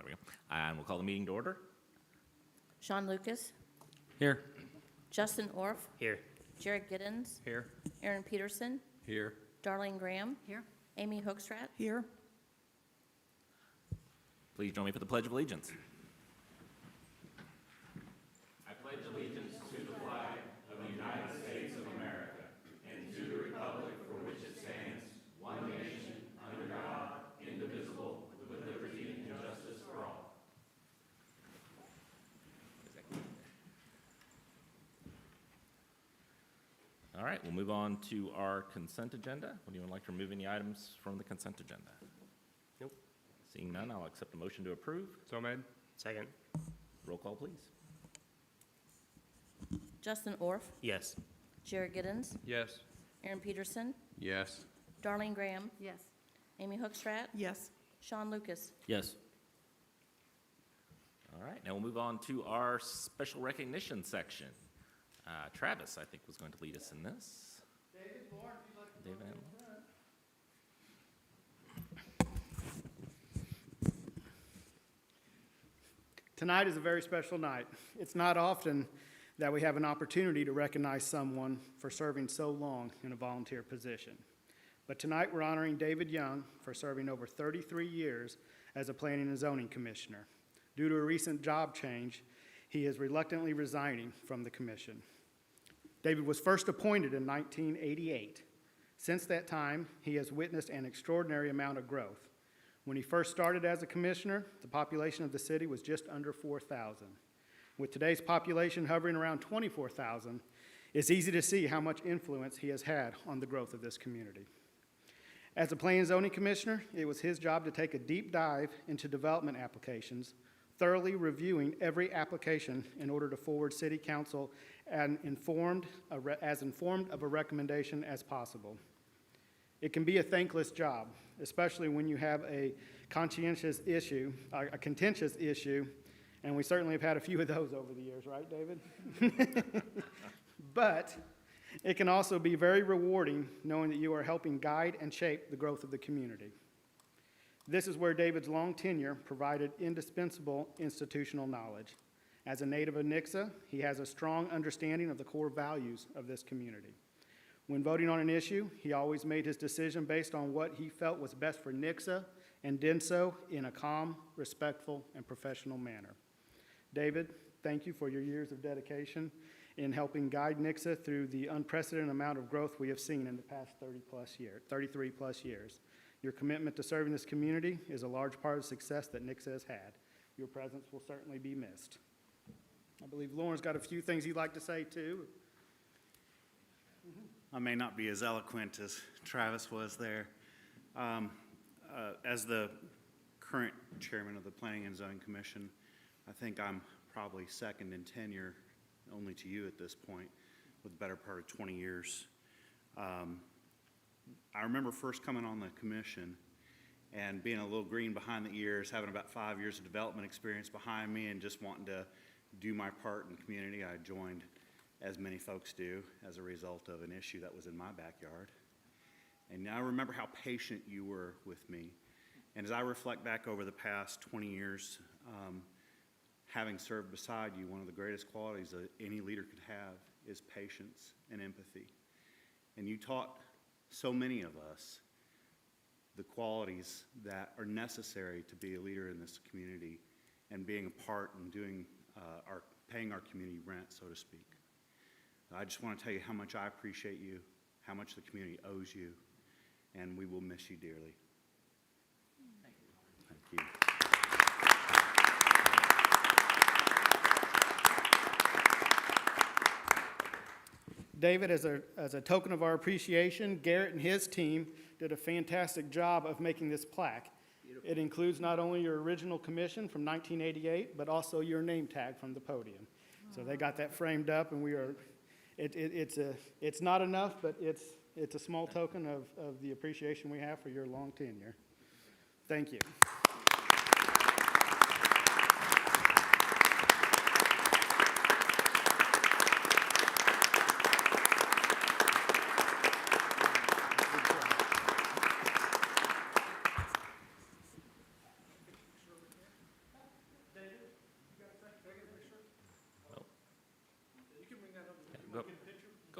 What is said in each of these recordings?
there we go. And we'll call the meeting to order. Sean Lucas, Here. Justin Orff, Here. Jared Giddens, Here. Aaron Peterson, Here. Darlene Graham, Here. Amy Hookstrat, Here. Please join me for the Pledge of Allegiance. All right, we'll move on to our consent agenda. Would anyone like to remove any items from the consent agenda? Nope. Seeing none, I'll accept a motion to approve. So made. Second. Roll call, please. Justin Orff, Yes. Jared Giddens, Yes. Aaron Peterson, Yes. Darlene Graham, Yes. Amy Hookstrat, Yes. Sean Lucas. Yes. All right, now we'll move on to our special recognition section. Travis, I think, was going to lead us in this. David, Lauren, if you'd like to David and Lauren. Tonight is a very special night. It's not often that we have an opportunity to recognize someone for serving so long in a volunteer position. But tonight we're honoring David Young for serving over 33 years as a Planning and Zoning Commissioner. Due to a recent job change, he is reluctantly resigning from the commission. David was first appointed in 1988. Since that time, he has witnessed an extraordinary amount of growth. When he first started as a commissioner, the population of the city was just under 4,000. With today's population hovering around 24,000, it's easy to see how much influence he has had on the growth of this community. As a Planning and Zoning Commissioner, it was his job to take a deep dive into development applications, thoroughly reviewing every application in order to forward City Council as informed of a recommendation as possible. It can be a thankless job, especially when you have a contentious issue, and we certainly have had a few of those over the years, right, David? But it can also be very rewarding knowing that you are helping guide and shape the growth of the community. This is where David's long tenure provided indispensable institutional knowledge. As a native of Nixa, he has a strong understanding of the core values of this community. When voting on an issue, he always made his decision based on what he felt was best for Nixa and did so in a calm, respectful, and professional manner. David, thank you for your years of dedication in helping guide Nixa through the unprecedented amount of growth we have seen in the past 33 plus years. Your commitment to serving this community is a large part of the success that Nixa has had. Your presence will certainly be missed. I believe Lauren's got a few things he'd like to say, too. I may not be as eloquent as Travis was there. As the current chairman of the Planning and Zoning Commission, I think I'm probably second in tenure only to you at this point, with the better part of 20 years. I remember first coming on the commission and being a little green behind the ears, having about 5 years of development experience behind me and just wanting to do my part in the community. I joined, as many folks do, as a result of an issue that was in my backyard. And I remember how patient you were with me. And as I reflect back over the past 20 years, having served beside you, one of the greatest qualities that any leader could have is patience and empathy. And you taught so many of us the qualities that are necessary to be a leader in this community and being a part and doing paying our community rent, so to speak. I just want to tell you how much I appreciate you, how much the community owes you, and we will miss you dearly. Thank you. David, as a token of our appreciation, Garrett and his team did a fantastic job of making this plaque. Beautiful. It includes not only your original commission from 1988, but also your name tag from the podium. So they got that framed up, and it's not enough, but it's a small token of the appreciation we have for your long tenure. Thank you.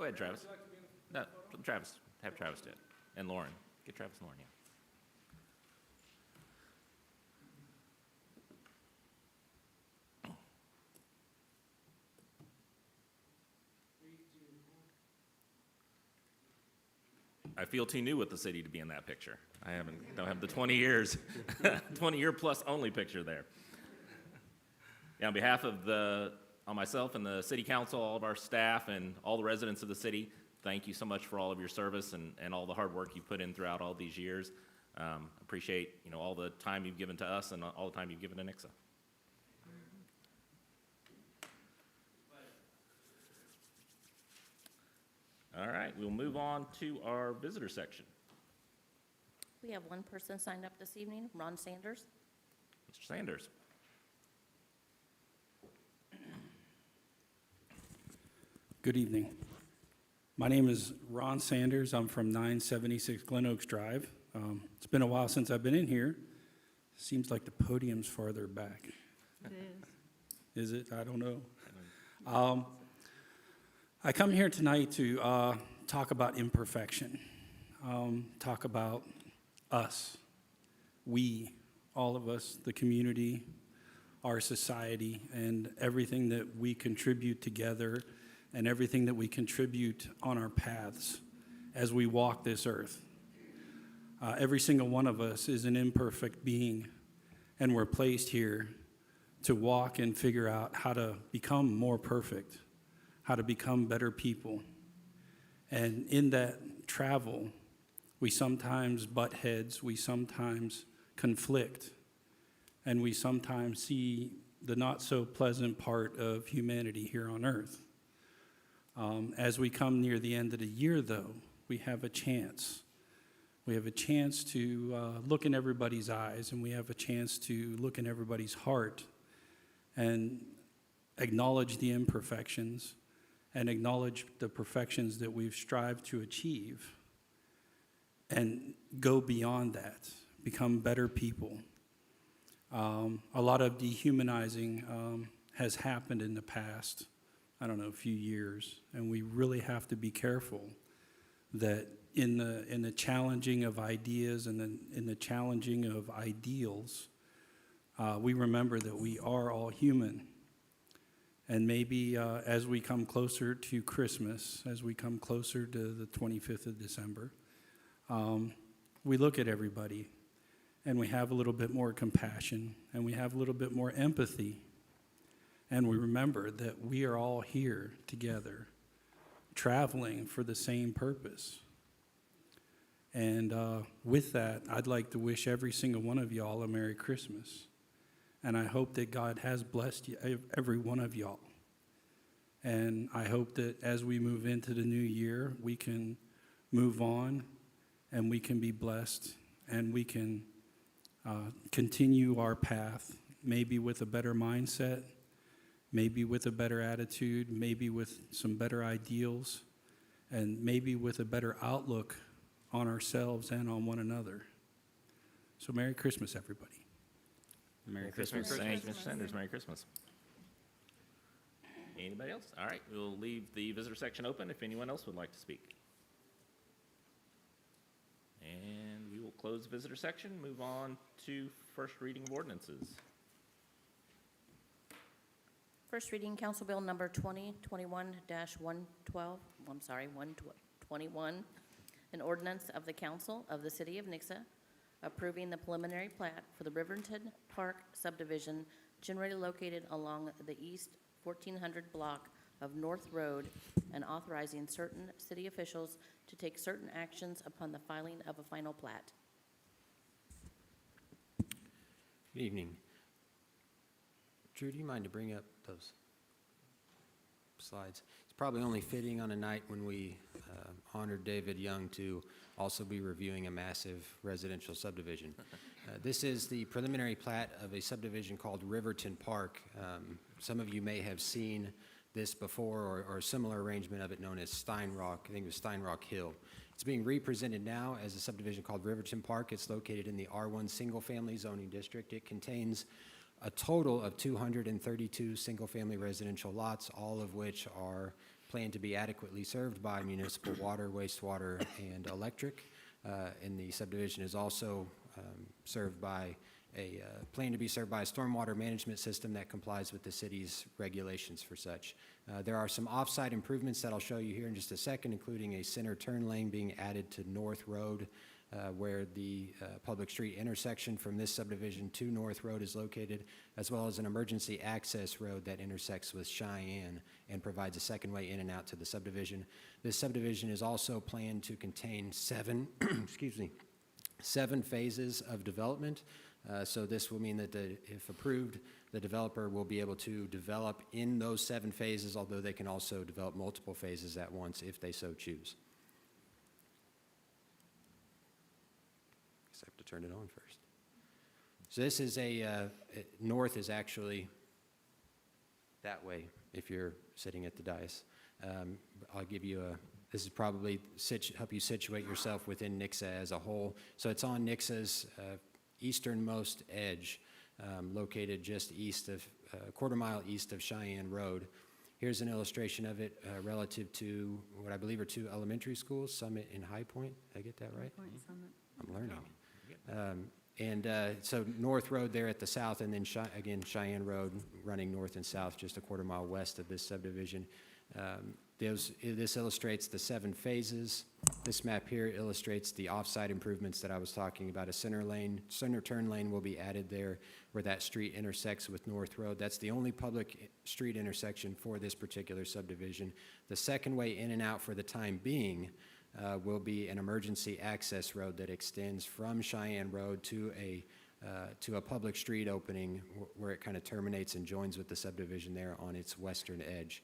Go ahead, Travis. No, Travis, have Travis do it. And Lauren. Get Travis and Lauren, yeah. I feel too new with the city to be in that picture. Don't have the 20 years, 20-year plus only picture there. Yeah, on behalf of on myself and the city council, all of our staff, and all the residents of the city, thank you so much for all of your service and all the hard work you've put in throughout all these years. Appreciate, all the time you've given to us and all the time you've given to Nixa. All right, we'll move on to our visitor section. We have one person signed up this evening, Ron Sanders. Mr. Sanders. Good evening. My name is Ron Sanders. I'm from 976 Glen Oaks Drive. It's been a while since I've been in here. Seems like the podium's farther back. It Is it? I don't know. I come here tonight to talk about imperfection, talk about us, we, all of us, the community, our society, and everything that we contribute together and everything that we contribute on our paths as we walk this earth. Every single one of us is an imperfect being, and we're placed here to walk and figure out how to become more perfect, how to become better people. And in that travel, we sometimes butt heads, we sometimes conflict, and we sometimes see the not so pleasant part of humanity here on earth. As we come near the end of the year, though, we have a chance. We have a chance to look in everybody's eyes, and we have a chance to look in everybody's heart and acknowledge the imperfections and acknowledge the perfections that we've strived to achieve and go beyond that, become better people. A lot of dehumanizing has happened in the past, I don't know, a few years, and we really have to be careful that in the challenging of ideas and in the challenging of ideals, we remember that we are all human. And maybe as we come closer to Christmas, as we come closer to the 25th of December, we look at everybody and we have a little bit more compassion and we have a little bit more empathy. And we remember that we are all here together, traveling for the same purpose. And with that, I'd like to wish every single one of y'all a Merry Christmas. And I hope that God has blessed every one of y'all. And I hope that as we move into the new year, we can move on and we can be blessed and we can continue our path, maybe with a better mindset, maybe with a better attitude, maybe with some better ideals, and maybe with a better outlook on ourselves and on one another. So Merry Christmas, everybody. Merry Christmas. Thank you, Mr. Sanders. Merry Christmas. Anybody else? All right, we'll leave the visitor section open if anyone else would like to speak. And we will close the visitor section, move on to first reading of ordinances. First reading, Council Bill Number 121, an ordinance of the Council of the City of Nixa approving the preliminary plat for the Riverton Park subdivision generally located along the east 1400 block of North Road and authorizing certain city officials to take certain actions upon the filing of a final plat. Good evening. Drew, do you mind to bring up those slides? It's probably only fitting on a night when we honored David Young to also be reviewing a massive residential subdivision. This is the preliminary plat of a subdivision called Riverton Park. Some of you may have seen this before or a similar arrangement of it known as Steinrock. I think it was Steinrock Hill. It's being represented now as a subdivision called Riverton Park. It's located in the R1 single-family zoning district. It contains a total of 232 single-family residential lots, all of which are planned to be adequately served by municipal water, wastewater, and electric. And the subdivision is also served by planned to be served by a stormwater management system that complies with the city's regulations for such. There are some off-site improvements that I'll show you here in just a second, including a center turn lane being added to North Road, where the public street intersection from this subdivision to North Road is located, as well as an emergency access road that intersects with Cheyenne and provides a second way in and out to the subdivision. This subdivision is also planned to contain 7 phases of development. So this will mean that if approved, the developer will be able to develop in those 7 phases, although they can also develop multiple phases at once if they so choose. I have to turn it on first. So this is north is actually that way if you're sitting at the dais. I'll give you this is probably help you situate yourself within Nixa as a whole. So it's on Nixa's easternmost edge, located just east of, a quarter mile east of Cheyenne Road. Here's an illustration of it relative to what I believe are 2 elementary schools, Summit and High Point. Did I get that right? I'm learning. So North Road there at the south, and then again Cheyenne Road running north and south just a quarter mile west of this subdivision. This illustrates the 7 phases. This map here illustrates the off-site improvements that I was talking about. A center turn lane will be added there where that street intersects with North Road. That's the only public street intersection for this particular subdivision. The second way in and out for the time being will be an emergency access road that extends from Cheyenne Road to a public street opening where it kind of terminates and joins with the subdivision there on its western edge.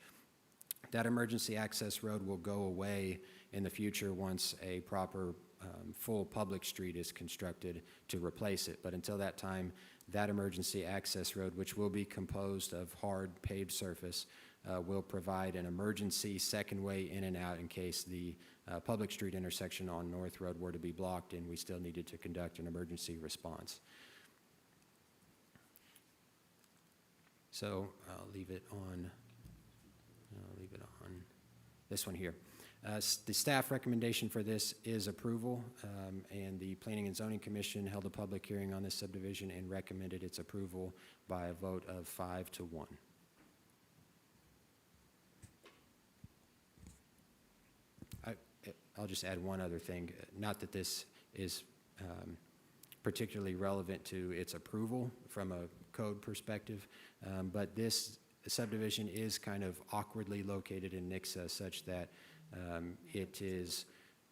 That emergency access road will go away in the future once a proper full public street is constructed to replace it. But until that time, that emergency access road, which will be composed of hard paved surface, will provide an emergency second way in and out in case the public street intersection on North Road were to be blocked and we still needed to conduct an emergency response. So I'll leave it on this one here. The staff recommendation for this is approval, and the Planning and Zoning Commission held a public hearing on this subdivision and recommended its approval by a vote of 5-1. I'll just add one other thing. Not that this is particularly relevant to its approval from a code perspective, but this subdivision is kind of awkwardly located in Nixa such that it is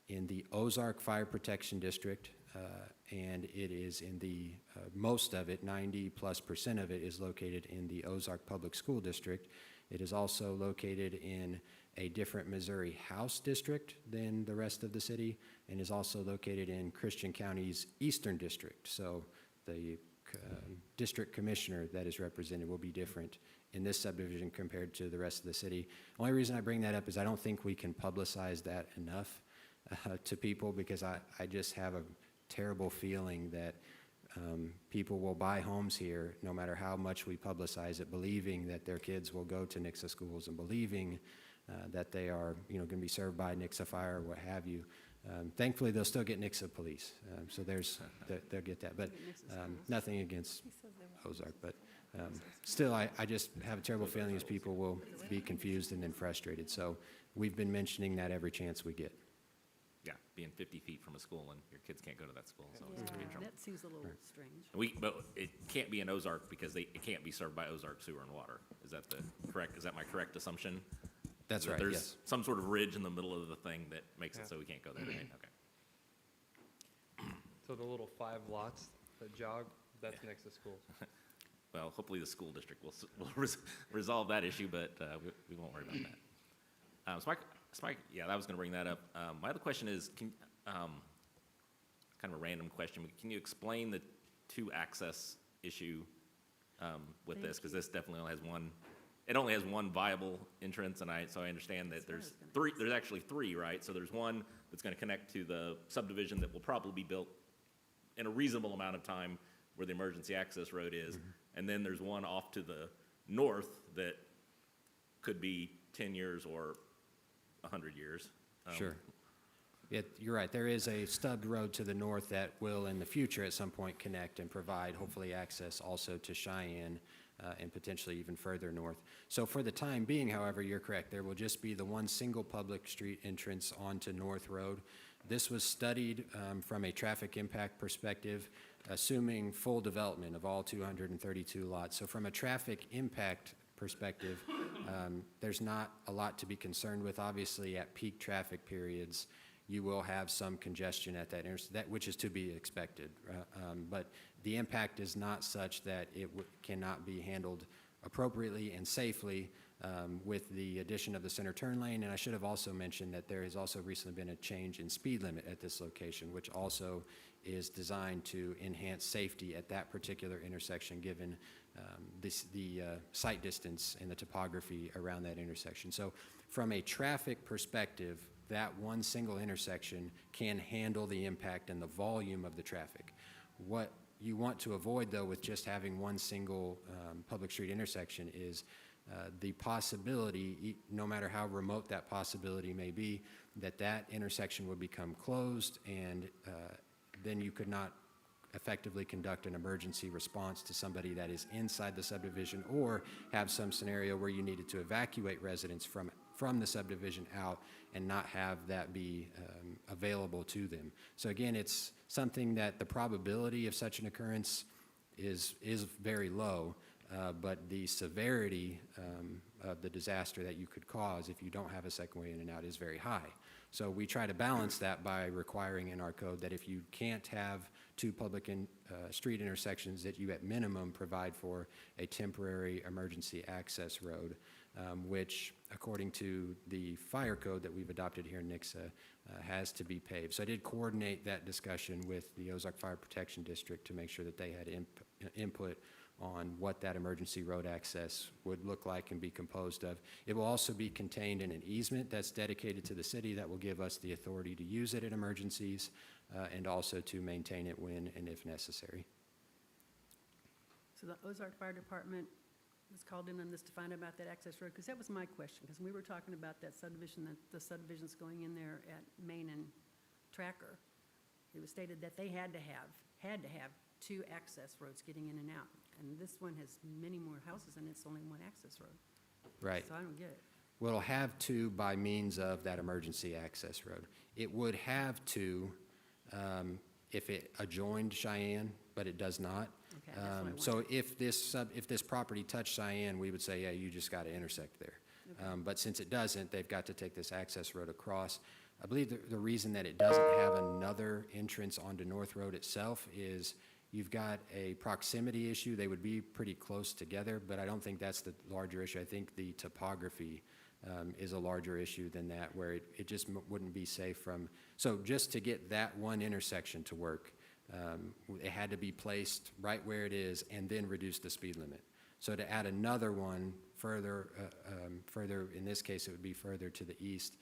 in the Ozark Fire Protection District, and it is in the, most of it, 90+% of it is located in the Ozark Public School District. It is also located in a different Missouri House district than the rest of the city, and is also located in Christian County's Eastern District. So the district commissioner that is represented will be different in this subdivision compared to the rest of the city. Only reason I bring that up is I don't think we can publicize that enough to people, because I just have a terrible feeling that people will buy homes here no matter how much we publicize it, believing that their kids will go to Nixa schools and believing that they are going to be served by Nixa Fire or what have you. Thankfully, they'll still get Nixa Police, so they'll get that. But nothing against Ozark, but still, I just have a terrible feeling as people will be confused and then frustrated. So we've been mentioning that every chance we get. Yeah, being 50 feet from a school and your kids can't go to that school, so it's gonna be trouble. That seems a little strange. But it can't be in Ozark because it can't be served by Ozark Sewer and Water. Is that my correct assumption? That's right, There's yes. some sort of ridge in the middle of the thing that makes it so we can't go there, right? Okay. So the little 5 lots that jog, that's next to school. Well, hopefully the school district will resolve that issue, but we won't worry about that. Yeah, I was going to bring that up. My other question is, kind of a random question, but can you explain the 2-access issue with this? Because this definitely only has one. It only has one viable entrance, and so I understand that there's three. There's actually 3, right? So there's one that's going to connect to the subdivision that will probably be built in a reasonable amount of time, where the emergency access road is, and then there's one off to the north that could be 10 years or 100 years. Sure. Yeah, you're right. There is a stubbed road to the north that will, in the future, at some point, connect and provide, hopefully, access also to Cheyenne and potentially even further north. So for the time being, however, you're correct. There will just be the one single public street entrance onto North Road. This was studied from a traffic impact perspective, assuming full development of all 232 lots. So from a traffic impact perspective, there's not a lot to be concerned with. Obviously, at peak traffic periods, you will have some congestion at that intersection, which is to be expected. But the impact is not such that it cannot be handled appropriately and safely with the addition of the center turn lane. And I should have also mentioned that there has also recently been a change in speed limit at this location, which also is designed to enhance safety at that particular intersection, given the site distance and the topography around that intersection. So from a traffic perspective, that one single intersection can handle the impact and the volume of the traffic. What you want to avoid, though, with just having one single public street intersection is the possibility, no matter how remote that possibility may be, that that intersection would become closed, and then you could not effectively conduct an emergency response to somebody that is inside the subdivision, or have some scenario where you needed to evacuate residents from the subdivision out and not have that be available to them. So again, it's something that the probability of such an occurrence is very low, but the severity of the disaster that you could cause if you don't have a second way in and out is very high. So we try to balance that by requiring in our code that if you can't have two public street intersections, that you at minimum provide for a temporary emergency access road, which, according to the fire code that we've adopted here in Nixa, has to be paved. So I did coordinate that discussion with the Ozark Fire Protection District to make sure that they had input on what that emergency road access would look like and be composed of. It will also be contained in an easement that's dedicated to the city that will give us the authority to use it in emergencies and also to maintain it when and if necessary. So the Ozark Fire Department was called in on this to find out about that access road, because that was my question, because we were talking about that subdivision, that the subdivisions going in there at Main and Tracker. It was stated that they had to have two access roads getting in and out, and this one has many more houses and it's only one access road. Right. So I don't get it. Well, it'll have to by means of that emergency access road. It would have to if it adjoined Cheyenne, but it does not. Okay, that's what I So wondered. if this property touched Cheyenne, we would say, yeah, you just got to intersect there. Okay. But since it doesn't, they've got to take this access road across. I believe the reason that it doesn't have another entrance onto North Road itself is you've got a proximity issue. They would be pretty close together, but I don't think that's the larger issue. I think the topography is a larger issue than that, where it just wouldn't be safe from. So just to get that one intersection to work, it had to be placed right where it is and then reduce the speed limit. So to add another one further, in this case, it would be further to the east.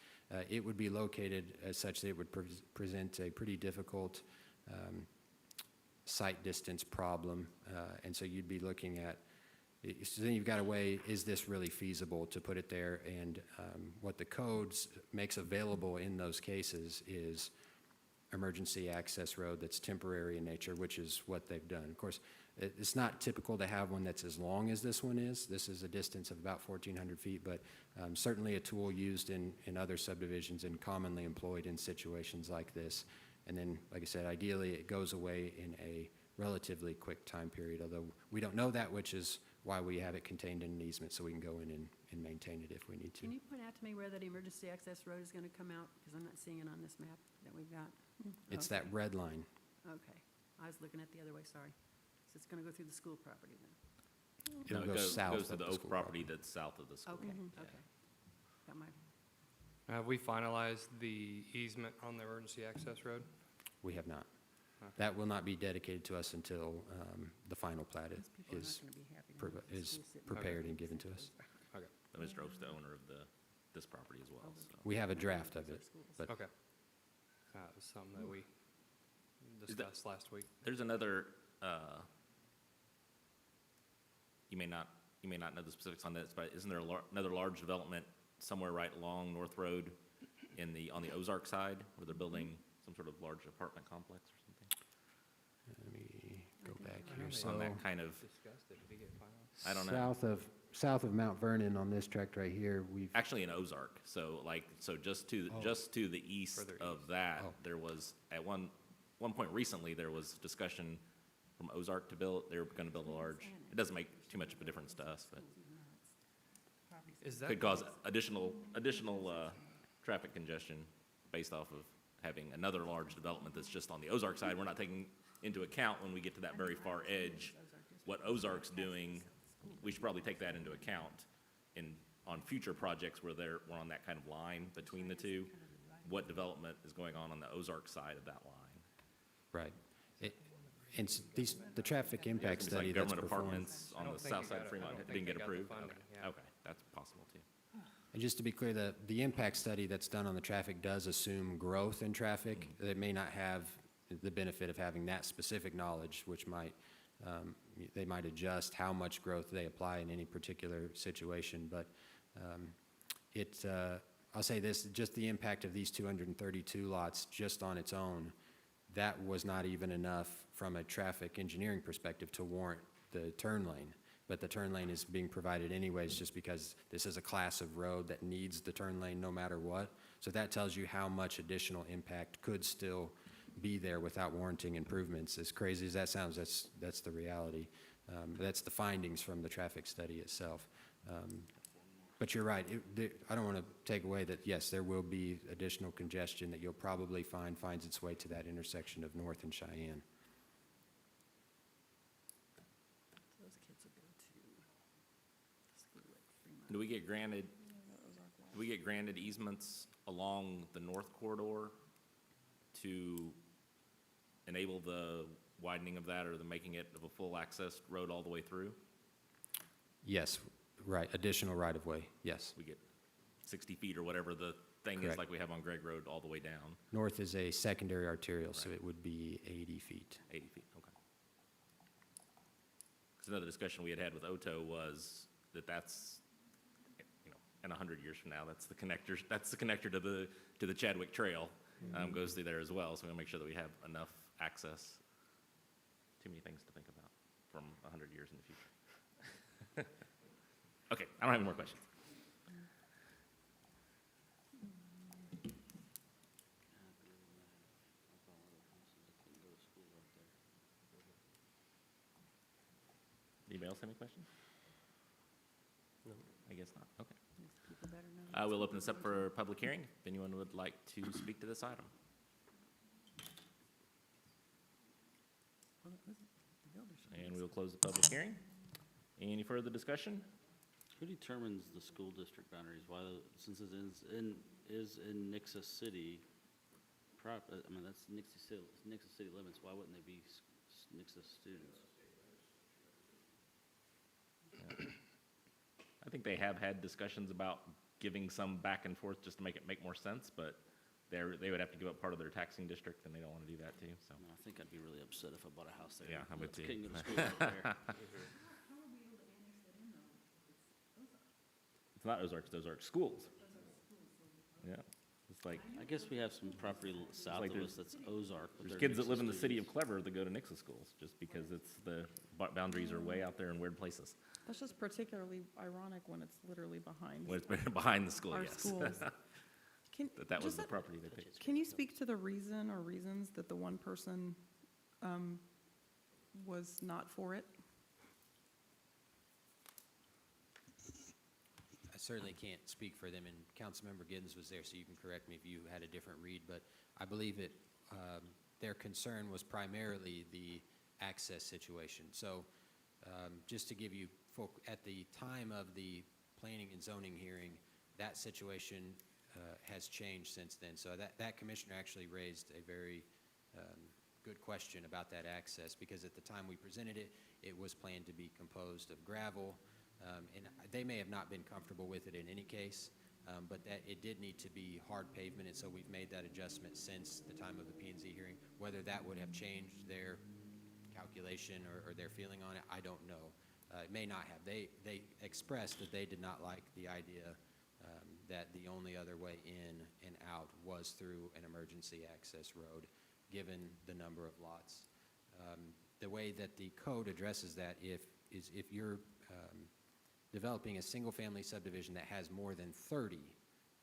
It would be located as such that it would present a pretty difficult site distance problem. And so you'd be looking at, so then you've got to weigh, is this really feasible to put it there? And what the codes makes available in those cases is emergency access road that's temporary in nature, which is what they've done. Of course, it's not typical to have one that's as long as this one is. This is a distance of about 1,400 feet, but certainly a tool used in other subdivisions and commonly employed in situations like this. And then, like I said, ideally it goes away in a relatively quick time period, although we don't know that, which is why we have it contained in an easement, so we can go in and maintain it if we need to. Can you point out to me where that emergency access road is going to come out? Because I'm not seeing it on this map that we've got. It's Okay. that red line. Okay. I was looking at the other way, sorry. So it's going to go through the school property then? It'll No, go it south goes to of the the Oak school property that's south of the school. Okay, okay. Got my, Have we finalized the easement on the emergency access road? We have not. Okay. That will not be dedicated to us until the final plat those people are not is going to be happy. now with the is school sitting prepared there. and given to us. Okay, Mr. Oak's the owner of this property as well, so. We have a draft of it, but okay. That was something that we discussed last week. There's another, you may not know the specifics on this, but isn't there another large development somewhere right along North Road? on the Ozark side, where they're building some sort of large apartment complex or something. Let me go back I know here. they- So On that kind of, Discussed it, did it get finalized? I don't know. south of Mount Vernon on this tract right here, we've, Actually in Ozark, so just to the east Further of east. that, Oh. there was, at one point recently, there was discussion from Ozark to build, they were gonna build a large, it doesn't make too much of a difference to us, but Is that? could cause additional traffic congestion based off of having another large development that's just on the Ozark side. We're not taking into account when we get to that very far edge, what Ozark's doing. We should probably take that into account on future projects where we're on that kind of line between the two, what development is going on the Ozark side of that line. right. And the traffic impact It's study like that's government performed. apartments I on don't the think south it side got of it. I Fremont don't didn't think get they got the approved? funding, Okay. yeah. Okay, that's possible too. And just to be clear, the impact study that's done on the traffic does assume growth in traffic. They may not have the benefit of having that specific knowledge, which they might adjust how much growth they apply in any particular situation. But I'll say this, just the impact of these 232 lots just on its own, that was not even enough from a traffic engineering perspective to warrant the turn lane. But the turn lane is being provided anyways, just because this is a class of road that needs the turn lane no matter what. So that tells you how much additional impact could still be there without warranting improvements. As crazy as that sounds, that's the reality. That's the findings from the traffic study itself. But you're right, I don't want to take away that, yes, there will be additional congestion that you'll probably finds its way to that intersection of North and Cheyenne. Those kids will go to the school at Fremont. Do we get granted easements along the north corridor to enable the widening of that or the making it of a full access road all the way through? Yes, right, additional right-of-way, yes. We get 60 feet or whatever the thing is Correct. like we have on Gregg Road all the way down, North is a secondary arterial, so Right. it would be 80 feet. 80 feet, okay. Because another discussion we had with Oto was that's, in 100 years from now, that's the connector to the Chadwick Trail, goes through there as well, so we want to make sure that we have enough access. Too many things to think about from 100 years in the future. Okay, I don't have any more questions. Anybody else have any questions? No. I guess not, okay. People better know. I will open this up for public hearing, if anyone would like to speak to this item. And we will close the public hearing. Any further discussion? Who determines the school district boundaries? Since it is in Nixa City, that's Nixa city limits, why wouldn't they be Nixa students? I think they have had discussions about giving some back and forth just to make it make more sense, but they would have to give up part of their taxing district, and they don't want to do that too, so. I think I'd be really upset if I bought a house there. Yeah, I'm with you. Couldn't go to school out there. It's not Ozark, it's Ozark Schools. Yeah, it's like, I guess we have some property south like of there's- us that's Ozark. but there's they're kids that Nixa live in the city of students. Clever that go to Nixa schools, just because it's the boundaries are way out there in weird places. That's just particularly ironic when it's literally behind When it's behind the school, our yes. schools. Can, That was just the property they picked. Can you speak to the reason or reasons that the one person was not for it? I certainly can't speak for them, and Councilmember Giddens was there, so you can correct me if you had a different read, but I believe their concern was primarily the access situation. So just to give you, at the time of the planning and zoning hearing, that situation has changed since then. So that commissioner actually raised a very good question about that access, because at the time we presented it, it was planned to be composed of gravel, and they may have not been comfortable with it in any case, but that it did need to be hard pavement, and so we've made that adjustment since the time of the P&Z hearing. Whether that would have changed their calculation or their feeling on it, I don't know. It may not have. They expressed that they did not like the idea that the only other way in and out was through an emergency access road, given the number of lots. The way that the code addresses that if you're developing a single-family subdivision that has more than 30,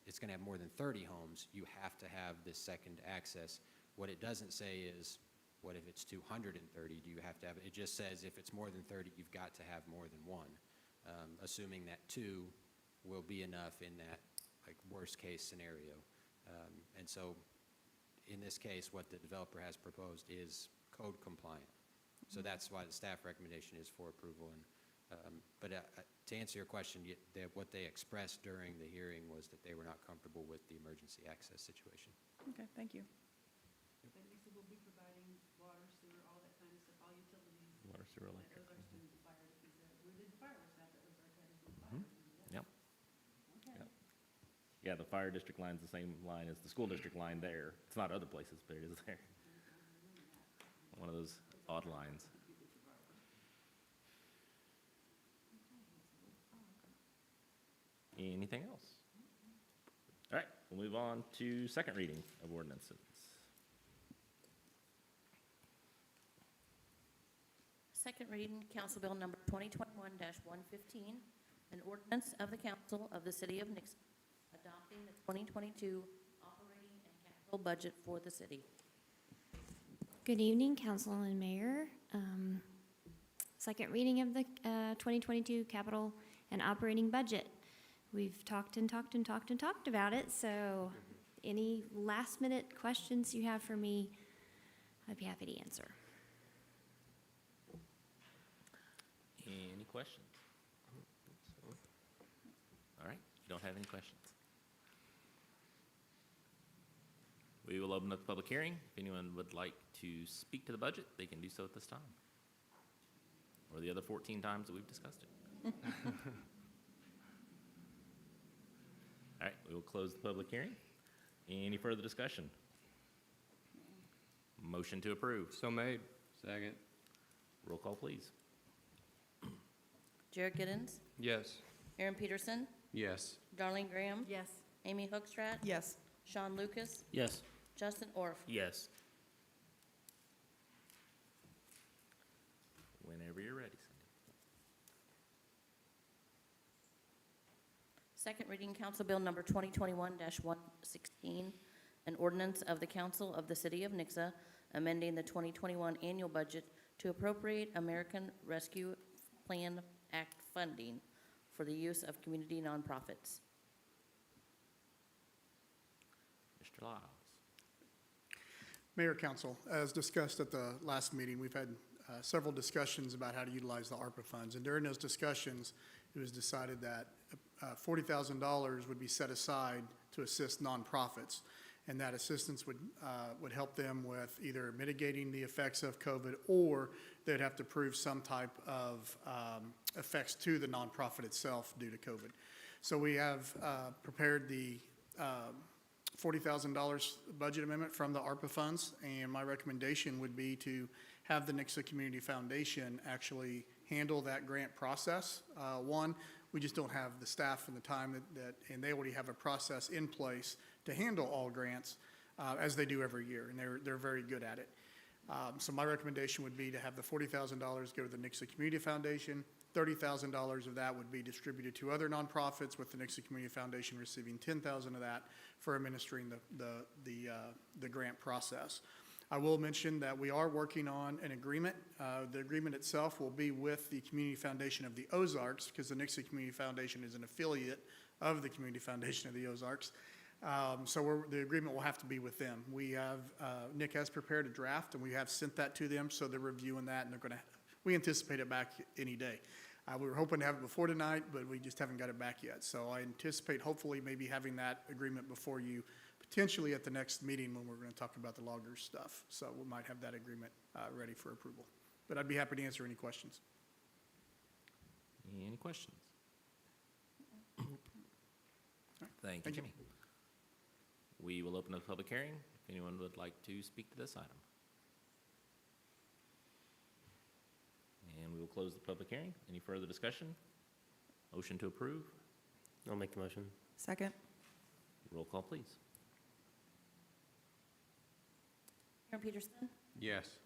it's going to have more than 30 homes, you have to have this second access. What it doesn't say is, what if it's 230? Do you have to have it? It just says if it's more than 30, you've got to have more than one, assuming that 2 will be enough in that like worst-case scenario. And so in this case, what the developer has proposed is code compliant. So that's why the staff recommendation is for approval. And but to answer your question, what they expressed during the hearing was that they were not comfortable with the emergency access situation. Okay, thank you. But Nixa will be providing water, sewer, all that kind of stuff, all utilities. Water, sewer, Like electric. Ozarks did the fire, where did the fireworks at that Ozark had to do fire? Yep. Okay. Yep. Yeah, the fire district line's the same line as the school district line there. It's not other places, but it is there. One of those odd lines. Anything else? All right, we'll move on to second reading of ordinances. Second reading, Council Bill Number 2021-115, an ordinance of the Council of the City of Nixa adopting the 2022 operating and capital budget for the city. Good evening, Council and Mayor. Second reading of the 2022 capital and operating budget. We've talked and talked and talked and talked about it, so any last-minute questions you have for me, I'd be happy to answer. Any questions? All right, you don't have any questions. We will open up the public hearing. If anyone would like to speak to the budget, they can do so at this time. Or the other 14 times that we've discussed it. All right, we will close the public hearing. Any further discussion? Motion to approve. So made. Second. Roll call, please. Jared Giddens, Yes. Aaron Peterson, Yes. Darlene Graham, Yes. Amy Hookstrat, Yes. Sean Lucas, Yes. Justin Orff. Yes. Whenever you're ready, Cindy. Second reading, Council Bill Number 2021-116, an ordinance of the Council of the City of Nixa amending the 2021 annual budget to appropriate American Rescue Plan Act funding for the use of community nonprofits. Mr. Lyles. Mayor, Council, as discussed at the last meeting, we've had several discussions about how to utilize the ARPA funds. And during those discussions, it was decided that $40,000 would be set aside to assist nonprofits. And that assistance would help them with either mitigating the effects of COVID, or they'd have to prove some type of effects to the nonprofit itself due to COVID. So we have prepared the $40,000 budget amendment from the ARPA funds, and my recommendation would be to have the Nixa Community Foundation actually handle that grant process. One, we just don't have the staff and the time and they already have a process in place to handle all grants as they do every year, and they're very good at it. So my recommendation would be to have the $40,000 go to the Nixa Community Foundation. $30,000 of that would be distributed to other nonprofits, with the Nixa Community Foundation receiving $10,000 of that for administering the grant process. I will mention that we are working on an agreement. The agreement itself will be with the Community Foundation of the Ozarks, because the Nixa Community Foundation is an affiliate of the Community Foundation of the Ozarks. So the agreement will have to be with them. Nick has prepared a draft, and we have sent that to them, so they're reviewing that, and we anticipate it back any day. We were hoping to have it before tonight, but we just haven't got it back yet. So I anticipate hopefully maybe having that agreement before you, potentially at the next meeting when we're going to talk about the loggers stuff. So we might have that agreement ready for approval. But I'd be happy to answer any questions. Any questions? Thank you, Thank you. Jimmy. We will open up the public hearing. If anyone would like to speak to this item. And we will close the public hearing. Any further discussion? Motion to approve. I'll make the motion. Second? Roll call, please. Aaron Peterson, Yes.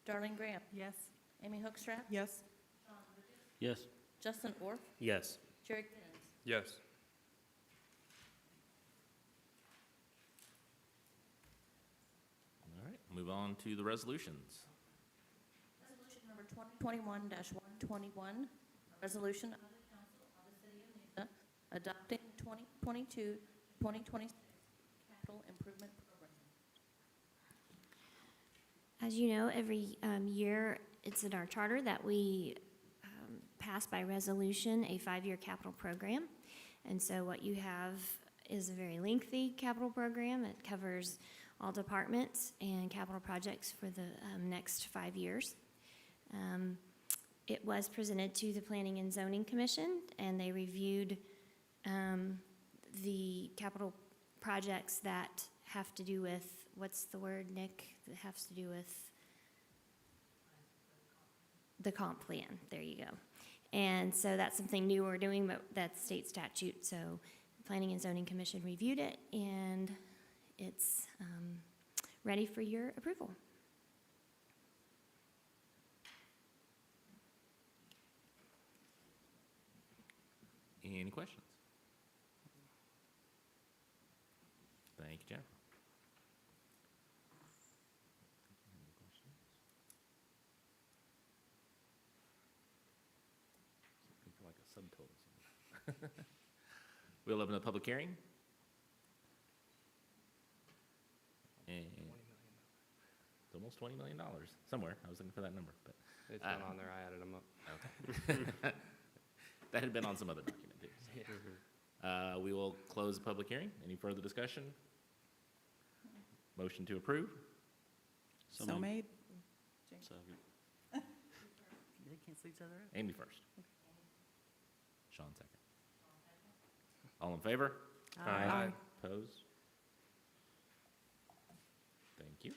Darlene Graham, Yes. Amy Hookstrap, Yes. Yes. Justin Orff, Yes. Jerry Kinnens. Yes. All right, move on to the resolutions. Resolution number 2021-121, a resolution of the Council of the City of Nixa adopting 2022-2026 capital improvement program. As you know, every year, it's in our charter that we pass by resolution a 5-year capital program. And so what you have is a very lengthy capital program. It covers all departments and capital projects for the next 5 years. It was presented to the Planning and Zoning Commission, and they reviewed the capital projects that have to do with, what's the word, Nick? That has to do with the comp plan. There you go. And so that's something new we're doing, but that's state statute. So the Planning and Zoning Commission reviewed it, and it's ready for your approval. Any questions? Thank you, Jennifer. Any questions? Looking for like a subtotal somewhere. We'll open the public hearing. And it's almost $20 million, somewhere. I was looking for that number, but. It's not on there. I added them up. Okay. That had been on some other document, too. We will close the public hearing. Any further discussion? Motion to approve? So moved. made. Second. They cancel each other out. Amy first. Sean second. All in favor? Aye. Opposed? Thank you.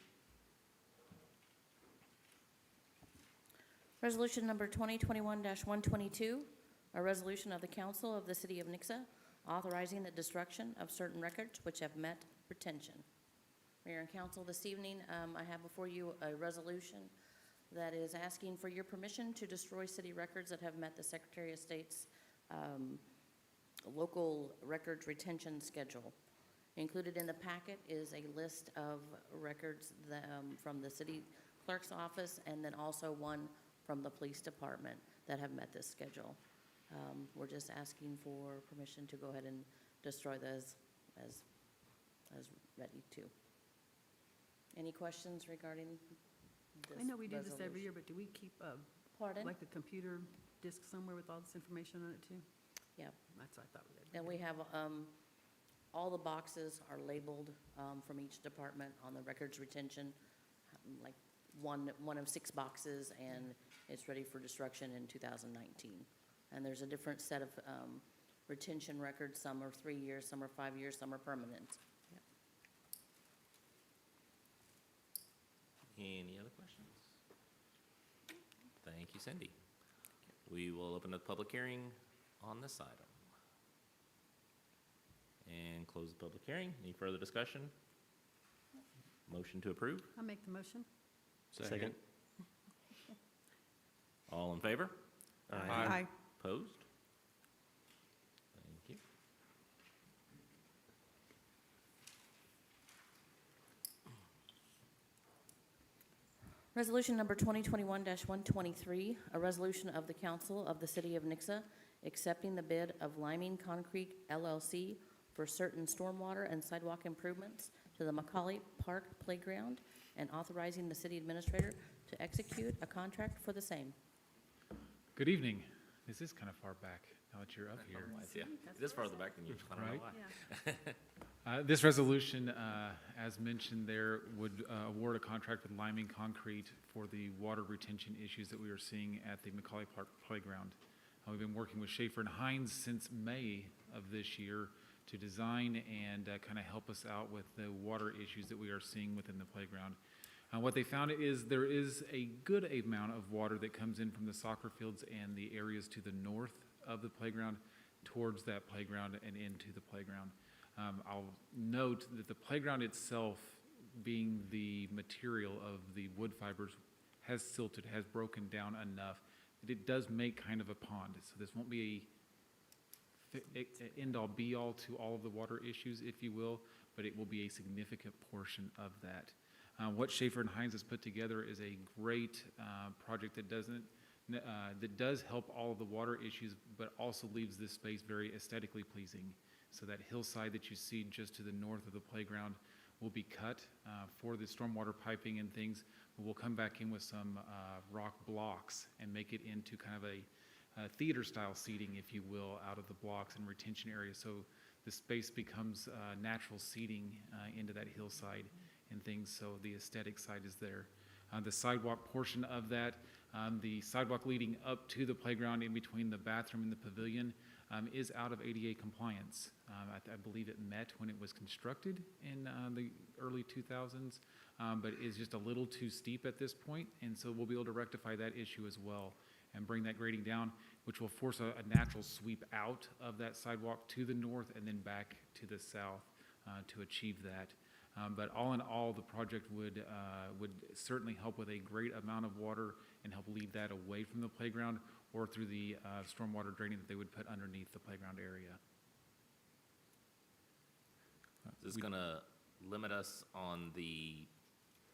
Resolution number 2021-122, a resolution of the Council of the City of Nixa authorizing the destruction of certain records which have met retention. Mayor and Council, this evening, I have before you a resolution that is asking for your permission to destroy city records that have met the Secretary of State's local records retention schedule. Included in the packet is a list of records that, from the city clerk's office, and then also one from the police department that have met this schedule. We're just asking for permission to go ahead and destroy those as ready to. Any questions regarding this I know we do this every resolution? year, but do we keep, Pardon? like a computer disk somewhere with all this information on it too? Yeah. That's what I thought we did. And we have, all the boxes are labeled from each department on the records retention, like one of 6 boxes, and it's ready for destruction in 2019. And there's a different set of retention records. Some are 3 years, some are 5 years, some are permanent. Any other questions? Thank you, Cindy. We will open the public hearing on this item. And close the public hearing. Any further discussion? Motion to approve? I'll make the motion. Second. All in favor? Aye. Opposed? Thank you. Resolution number 2021-123, a resolution of the Council of the City of Nixa accepting the bid of Liming Concrete LLC for certain stormwater and sidewalk improvements to the Macaulay Park Playground and authorizing the city administrator to execute a contract for the same. Good evening. This is kind of far back now that you're up here. Yeah, it is farther back than usual. I don't know Right. why. This resolution, as mentioned there, would award a contract with Liming Concrete for the water retention issues that we are seeing at the Macaulay Park Playground. We've been working with Schaefer and Hines since May of this year to design and kind of help us out with the water issues that we are seeing within the playground. What they found is there is a good amount of water that comes in from the soccer fields and the areas to the north of the playground towards that playground and into the playground. I'll note that the playground itself, being the material of the wood fibers, has silted, has broken down enough that it does make kind of a pond. So this won't be a end-all, be-all to all of the water issues, if you will, but it will be a significant portion of that. What Schaefer and Hines has put together is a great project that does help all of the water issues, but also leaves this space very aesthetically pleasing. So that hillside that you see just to the north of the playground will be cut for the stormwater piping and things. But we'll come back in with some rock blocks and make it into kind of a theater-style seating, if you will, out of the blocks and retention areas. So the space becomes natural seating into that hillside and things, so the aesthetic side is there. The sidewalk portion of that, the sidewalk leading up to the playground in between the bathroom and the pavilion is out of ADA compliance. I believe it met when it was constructed in the early 2000s, but is just a little too steep at this point, and so we'll be able to rectify that issue as well and bring that grading down, which will force a natural sweep out of that sidewalk to the north and then back to the south to achieve that. But all in all, the project would certainly help with a great amount of water and help lead that away from the playground or through the stormwater draining that they would put underneath the playground area. Is this going to limit us on the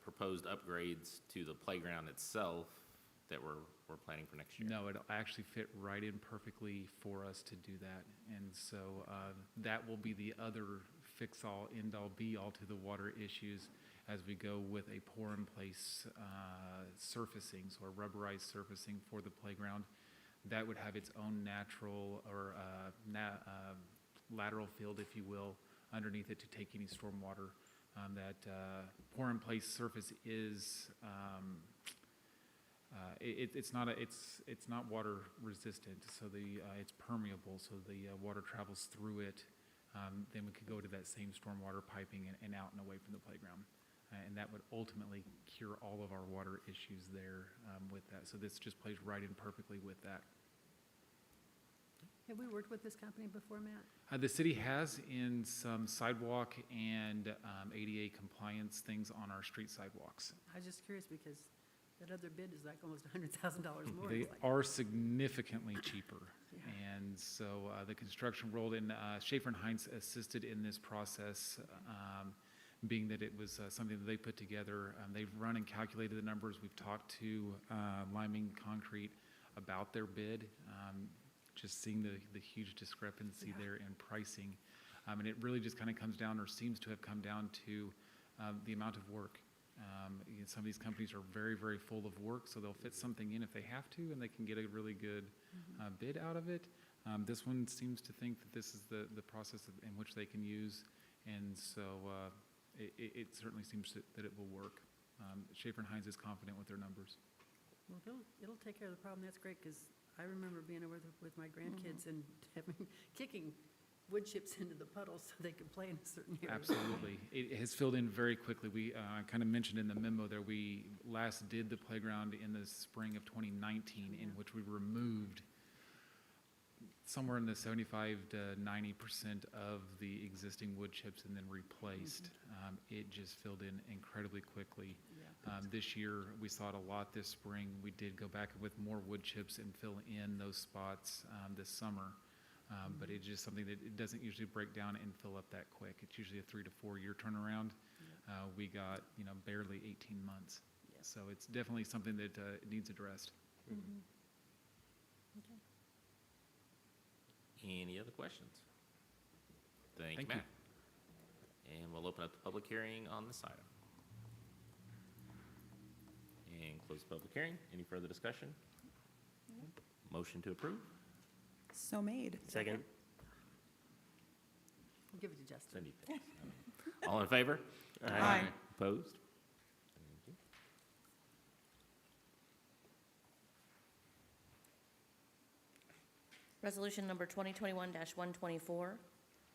proposed upgrades to the playground itself that we're planning for next year? No, it'll actually fit right in perfectly for us to do that. And so that will be the other fix-all, end-all, be-all to the water issues as we go with a pour-in-place surfacing, so a rubberized surfacing for the playground. That would have its own natural or lateral field, if you will, underneath it to take any stormwater. That pour-in-place surface is it's not water resistant, so it's permeable, so the water travels through it. Then we could go to that same stormwater piping and out and away from the playground. And that would ultimately cure all of our water issues there with that. So this just plays right in perfectly with that. Have we worked with this company before, Matt? The city has in some sidewalk and ADA compliance things on our street sidewalks. I was just curious because that other bid is like almost $100,000 more. They It's like- are significantly cheaper. Yeah. And so the construction rolled in. Schaefer and Hines assisted in this process, being that it was something that they put together. They've run and calculated the numbers. We've talked to Liming Concrete about their bid, just seeing the huge discrepancy there in pricing. And it really just kind of comes down, or seems to have come down to the amount of work. Some of these companies are very, very full of work, so they'll fit something in if they have to, and they can get a really good bid out of it. This one seems to think that this is the process in which they can use, and so it certainly seems that it will work. Schaefer and Hines is confident with their numbers. Well, it'll take care of the problem. That's great, because I remember being over with my grandkids and kicking wood chips into the puddles so they could play in a certain area. Absolutely. It has filled in very quickly. We kind of mentioned in the memo there, we last did the playground in the spring of 2019, in which we removed somewhere in the 75 to 90% of the existing wood chips and then replaced. It just filled in incredibly quickly. Yeah. This year, we saw it a lot this spring. We did go back with more wood chips and fill in those spots this summer. But it's just something that it doesn't usually break down and fill up that quick. It's usually a 3 to 4 year turnaround. We got, barely 18 months. Yeah. So it's definitely something that needs addressed. Okay. Any other questions? Thank you, Thank you. Matt. And we'll open up the public hearing on this item. And close the public hearing. Any further discussion? Motion to approve? So made. Second. We'll give it to Justin. Cindy. All in favor? Aye. Opposed? Thank you. Resolution number 2021-124,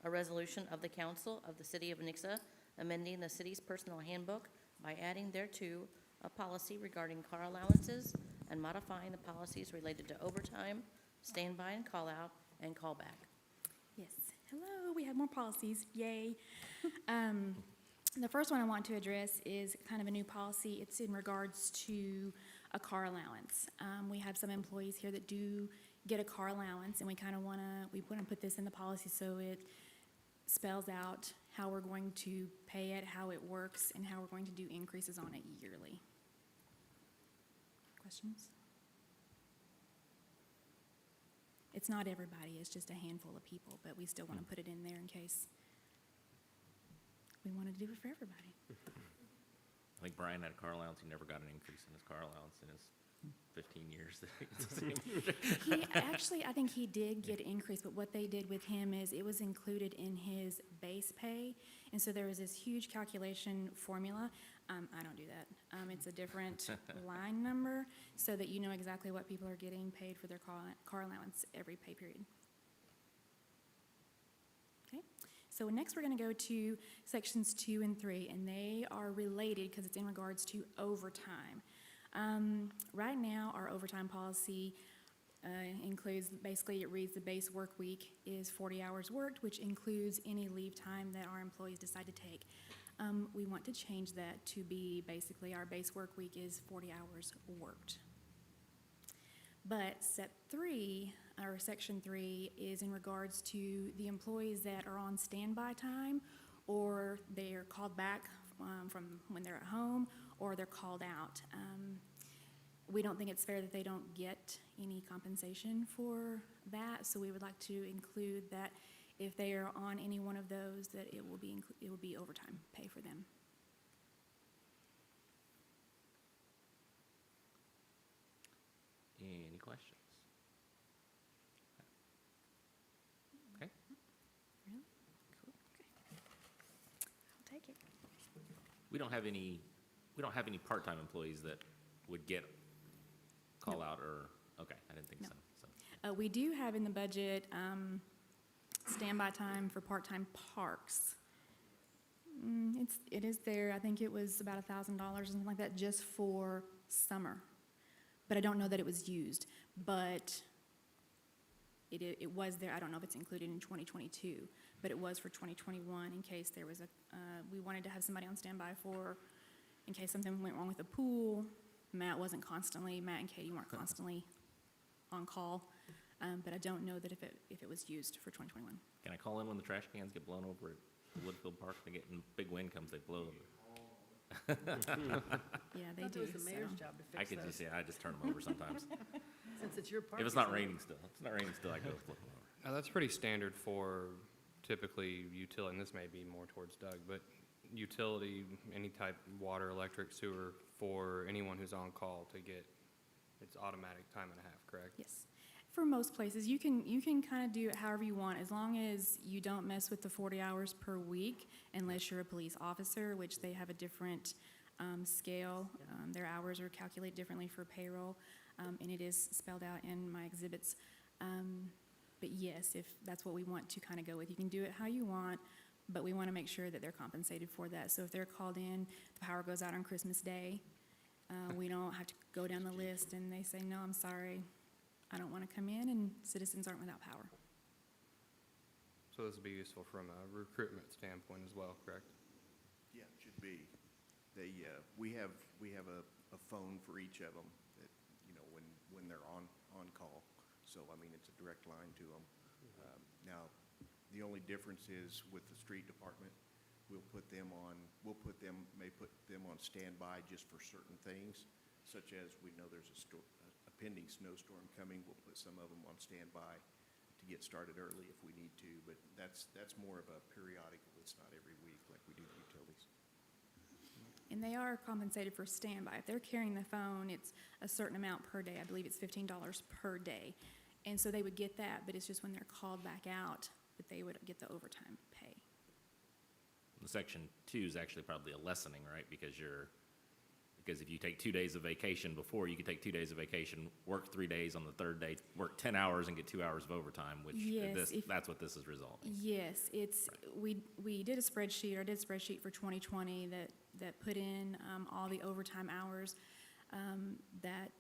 a resolution of the Council of the City of Nixa amending the city's personnel handbook by adding thereto a policy regarding car allowances and modifying the policies related to overtime, standby and call-out, and callback. Yes. Hello, we have more policies, yay. The first one I want to address is kind of a new policy. It's in regards to a car allowance. We have some employees here that do get a car allowance, and we want to put this in the policy so it spells out how we're going to pay it, how it works, and how we're going to do increases on it yearly. Questions? It's not everybody, it's just a handful of people, but we still want to put it in there in case we want to do it for everybody. I think Brian had a car allowance. He never got an increase in his car allowance in his 15 years. He actually, I think he did get an increase, but what they did with him is it was included in his base pay. And so there was this huge calculation formula. I don't do that. It's a different line number so that you know exactly what people are getting paid for their car allowance every pay period. Okay. So next we're going to go to sections 2 and 3, and they are related because it's in regards to overtime. Right now, our overtime policy includes, basically it reads the base work week is 40 hours worked, which includes any leave time that our employees decide to take. We want to change that to be basically our base work week is 40 hours worked. But section 3 is in regards to the employees that are on standby time, or they are called back from when they're at home, or they're called out. We don't think it's fair that they don't get any compensation for that, so we would like to include that if they are on any one of those, that it will be overtime pay for them. Any questions? Okay. Really? Cool. Okay. I'll take it. We don't have any part-time employees that would get call out or, okay, I didn't think No. so. We do have in the budget standby time for part-time parks. It is there. I think it was about $1,000 or something like that just for summer. But I don't know that it was used. But it was there. I don't know if it's included in 2022, but it was for 2021 in case there was we wanted to have somebody on standby in case something went wrong with the pool. Matt and Katie weren't constantly on call, but I don't know that if it was used for 2021. Can I call in when the trash cans get blown over at the Woodfield Park? They get, in big wind comes, they blow over. Yeah, they I thought do. it was the mayor's so. job to I fix could those. just, I just turn them over sometimes. Since it's your park. If it's not raining still, I go flip them over. That's pretty standard for typically utility, and this may be more towards Doug, but utility, any type, water, electric, sewer, for anyone who's on call to get, it's automatic time and a half, correct? Yes. For most places, you can kind of do it however you want, as long as you don't mess with the 40 hours per week, unless you're a police officer, which they have a different scale. Their hours are calculated differently for payroll, and it is spelled out in my exhibits. But yes, if that's what we want to kind of go with, you can do it how you want, but we want to make sure that they're compensated for that. So if they're called in, the power goes out on Christmas Day, we don't have to go down the list and they say, no, I'm sorry, I don't want to come in, and citizens aren't without power. So this would be useful from a recruitment standpoint as well, correct? Yeah, it should be. We have a phone for each of them that, when they're on call. So, it's a direct line to them. Now, the only difference is with the street department, may put them on standby just for certain things, such as we know there's a pending snowstorm coming. We'll put some of them on standby to get started early if we need to, but that's more of a periodical. It's not every week like we do the utilities. And they are compensated for standby. If they're carrying the phone, it's a certain amount per day. I believe it's $15 per day. And so they would get that, but it's just when they're called back out that they would get the overtime pay. The section 2 is actually probably a lessening, right? Because if you take 2 days of vacation before, you could take 2 days of vacation, work 3 days on the third day, work 10 hours and get 2 hours of overtime, which Yes, that's what this is resulting. Yes, we did a spreadsheet, or did a spreadsheet for 2020 that put in all the overtime hours that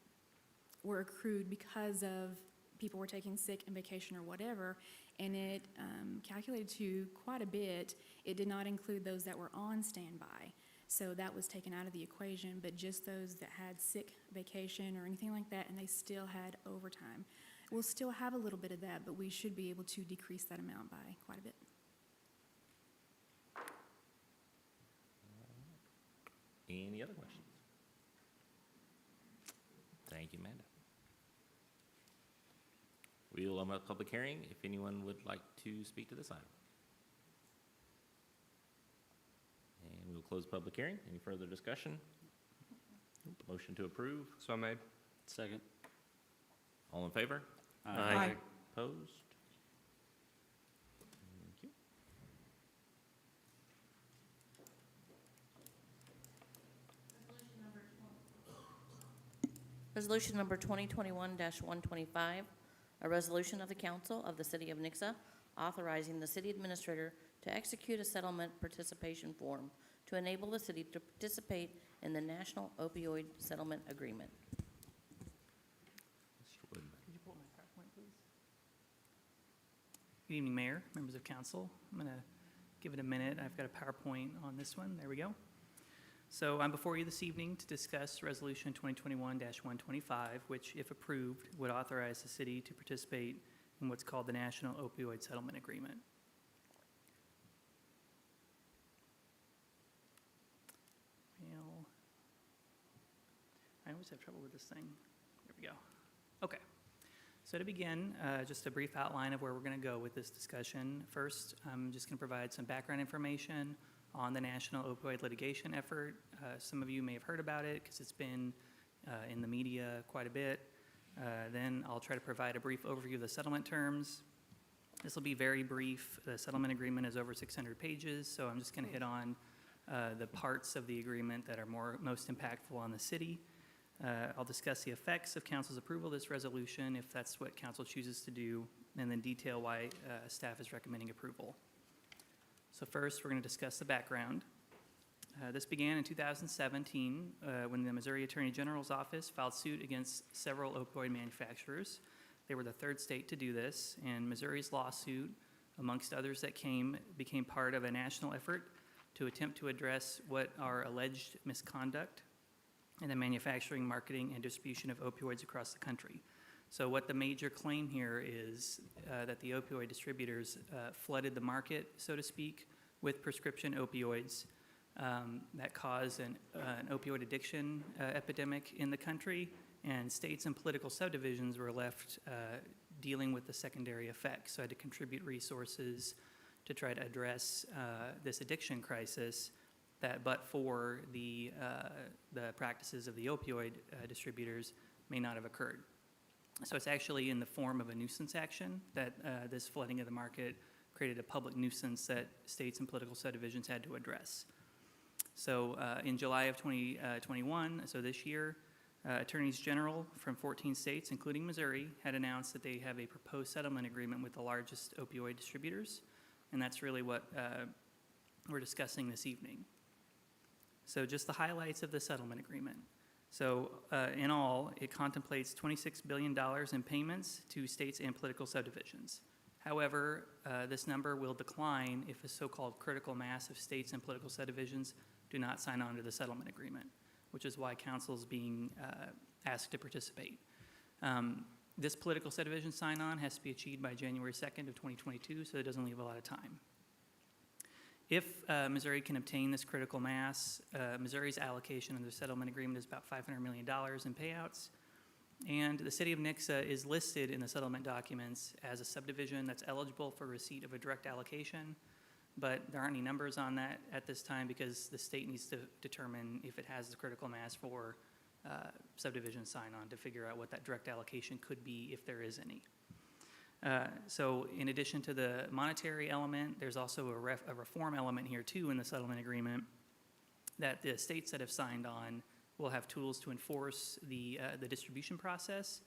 were accrued because of people were taking sick and vacation or whatever, and it calculated to quite a bit. It did not include those that were on standby. So that was taken out of the equation, but just those that had sick, vacation, or anything like that, and they still had overtime. We'll still have a little bit of that, but we should be able to decrease that amount by quite a bit. Any other questions? Thank you, Amanda. We'll open up a public hearing if anyone would like to speak to this item. And we will close the public hearing. Any further discussion? Motion to approve. So made. Second. All in favor? Aye. Opposed? Thank you. Resolution number 2021-125, a resolution of the Council of the City of Nixa authorizing the city administrator to execute a settlement participation form to enable the city to participate in the National Opioid Settlement Agreement. Mr. Woodman. Could you pull up my PowerPoint, please? Good evening, Mayor, members of council. I'm going to give it a minute. I've got a PowerPoint on this one. There we go. So I'm before you this evening to discuss Resolution 2021-125, which, if approved, would authorize the city to participate in what's called the National Opioid Settlement Agreement. Well, I always have trouble with this thing. There we go. Okay. So to begin, just a brief outline of where we're going to go with this discussion. First, I'm just going to provide some background information on the national opioid litigation effort. Some of you may have heard about it because it's been in the media quite a bit. Then I'll try to provide a brief overview of the settlement terms. This will be very brief. The settlement agreement is over 600 pages, so I'm just going to hit on the parts of the agreement that are most impactful on the city. I'll discuss the effects of council's approval of this resolution, if that's what council chooses to do, and then detail why staff is recommending approval. So first, we're going to discuss the background. This began in 2017 when the Missouri Attorney General's office filed suit against several opioid manufacturers. They were the third state to do this, and Missouri's lawsuit, amongst others that became part of a national effort to attempt to address what are alleged misconduct in the manufacturing, marketing, and distribution of opioids across the country. So what the major claim here is that the opioid distributors flooded the market, so to speak, with prescription opioids that caused an opioid addiction epidemic in the country, and states and political subdivisions were left dealing with the secondary effects. So I had to contribute resources to try to address this addiction crisis that, but for the practices of the opioid distributors, may not have occurred. So it's actually in the form of a nuisance action that this flooding of the market created a public nuisance that states and political subdivisions had to address. So in July of 2021, so this year, attorneys general from 14 states, including Missouri, had announced that they have a proposed settlement agreement with the largest opioid distributors, and that's really what we're discussing this evening. So just the highlights of the settlement agreement. So in all, it contemplates $26 billion in payments to states and political subdivisions. However, this number will decline if a so-called critical mass of states and political subdivisions do not sign on to the settlement agreement, which is why council is being asked to participate. This political subdivision sign-on has to be achieved by January 2nd of 2022, so it doesn't leave a lot of time. If Missouri can obtain this critical mass, Missouri's allocation of the settlement agreement is about $500 million in payouts, and the city of Nixa is listed in the settlement documents as a subdivision that's eligible for receipt of a direct allocation, but there aren't any numbers on that at this time because the state needs to determine if it has the critical mass for subdivision sign-on to figure out what that direct allocation could be if there is any. So in addition to the monetary element, there's also a reform element here too in the settlement agreement that the states that have signed on will have tools to enforce the distribution process.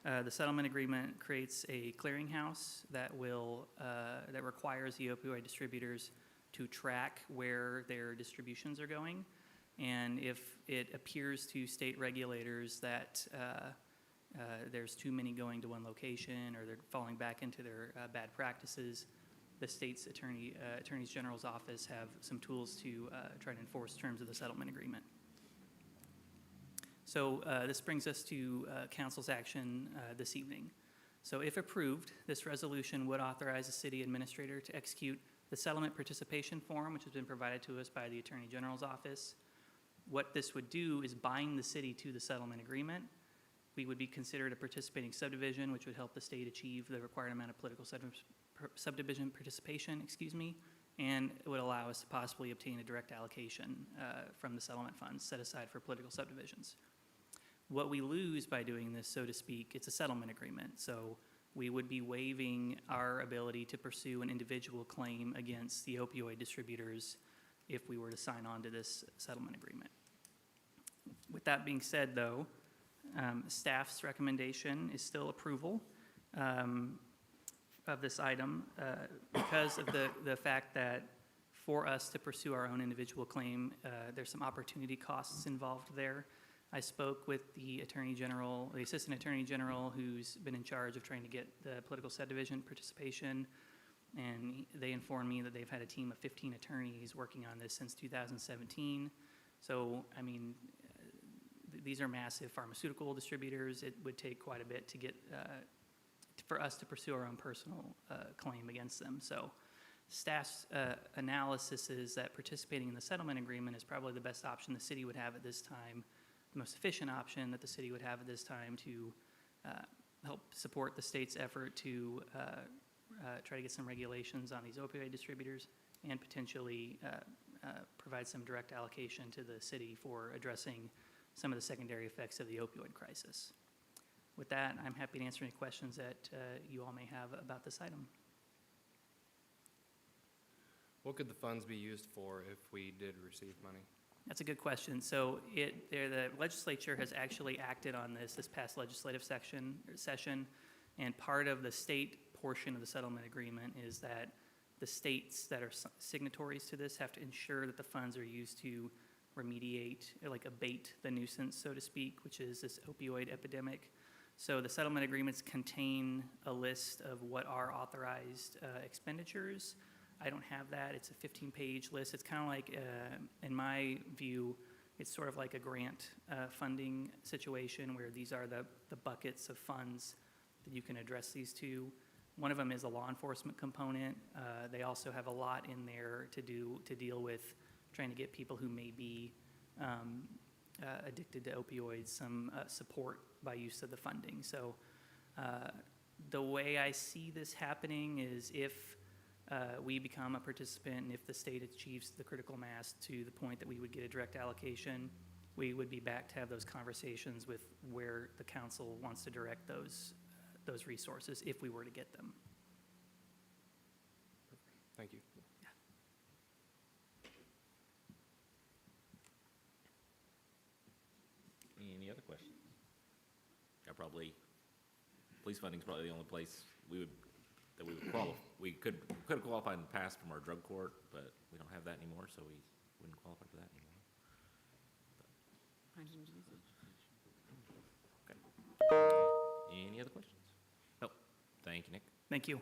The settlement agreement creates a clearinghouse that that requires the opioid distributors to track where their distributions are going. And if it appears to state regulators that there's too many going to one location, or they're falling back into their bad practices, the state's Attorney General's office have some tools to try to enforce terms of the settlement agreement. So this brings us to council's action this evening. So if approved, this resolution would authorize the city administrator to execute the settlement participation form, which has been provided to us by the Attorney General's office. What this would do is bind the city to the settlement agreement. We would be considered a participating subdivision, which would help the state achieve the required amount of political subdivision participation, and it would allow us to possibly obtain a direct allocation from the settlement funds set aside for political subdivisions. What we lose by doing this, so to speak, it's a settlement agreement. So we would be waiving our ability to pursue an individual claim against the opioid distributors if we were to sign on to this settlement agreement. With that being said, though, staff's recommendation is still approval of this item because of the fact that for us to pursue our own individual claim, there's some opportunity costs involved there. I spoke with the Attorney General, the Assistant Attorney General, who's been in charge of trying to get the political subdivision participation, and they informed me that they've had a team of 15 attorneys working on this since 2017. So, I mean, these are massive pharmaceutical distributors. It would take quite a bit to get, for us to pursue our own personal claim against them. So staff's analysis is that participating in the settlement agreement is probably the best option the city would have at this time, the most efficient option that the city would have at this time to help support the state's effort to try to get some regulations on these opioid distributors and potentially provide some direct allocation to the city for addressing some of the secondary effects of the opioid crisis. With that, I'm happy to answer any questions that you all may have about this item. What could the funds be used for if we did receive money? That's a good question. So the legislature has actually acted on this past legislative session, and part of the state portion of the settlement agreement is that the states that are signatories to this have to ensure that the funds are used to remediate, like abate the nuisance, so to speak, which is this opioid epidemic. So the settlement agreements contain a list of what are authorized expenditures. I don't have that. It's a 15-page list. It's kind of like, in my view, it's sort of like a grant funding situation where these are the buckets of funds that you can address these to. One of them is a law enforcement component. They also have a lot in there to deal with trying to get people who may be addicted to opioids some support by use of the funding. So the way I see this happening is if we become a participant and if the state achieves the critical mass to the point that we would get a direct allocation, we would be back to have those conversations with where the council wants to direct those resources if we were to get them. Thank you. Any other questions? Probably, police funding is probably the only place we would qualify. We could have qualified in the past from our drug court, but we don't have that anymore, so we wouldn't qualify for that anymore. Okay. Any other questions? No. Thank you, Nick. Thank you.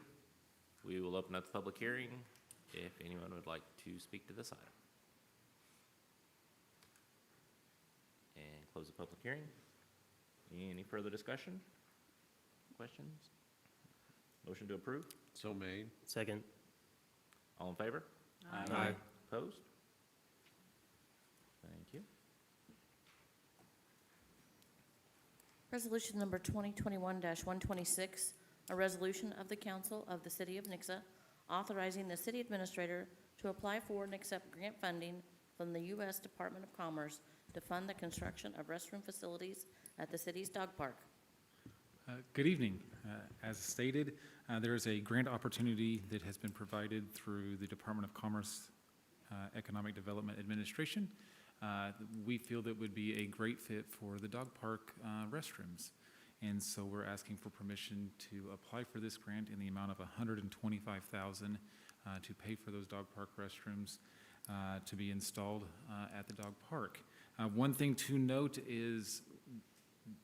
We will open up the public hearing if anyone would like to speak to this item. And close the public hearing. Any further discussion? Questions? Motion to approve? So made. Second. All in favor? Aye. Opposed? Thank you. Resolution number 2021-126, a resolution of the Council of the City of Nixa authorizing the city administrator to apply for and accept grant funding from the U.S. Department of Commerce to fund the construction of restroom facilities at the city's dog park. Good evening. As stated, there is a grant opportunity that has been provided through the Department of Commerce Economic Development Administration. We feel that would be a great fit for the dog park restrooms. And so we're asking for permission to apply for this grant in the amount of $125,000 to pay for those dog park restrooms to be installed at the dog park. One thing to note is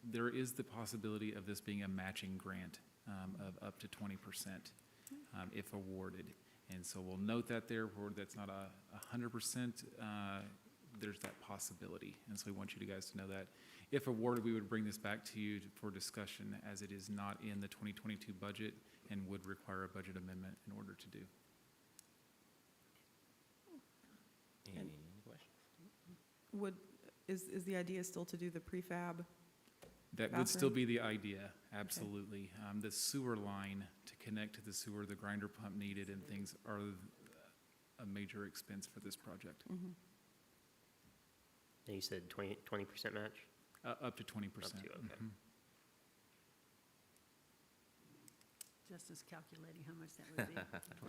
there is the possibility of this being a matching grant of up to 20% if awarded. And so we'll note that there, where that's not 100%, there's that possibility. And so we want you guys to know that. If awarded, we would bring this back to you for discussion, as it is not in the 2022 budget and would require a budget amendment in order to do. Any questions? Is the idea still to do the prefab? That would still Bathroom? be the idea, absolutely. The sewer line to connect to the sewer, the grinder pump needed and things are a major expense for this project. Mhm. And you said 20% match? Up to 20%. Up to, okay. Mhm. Just as calculating how much that would be.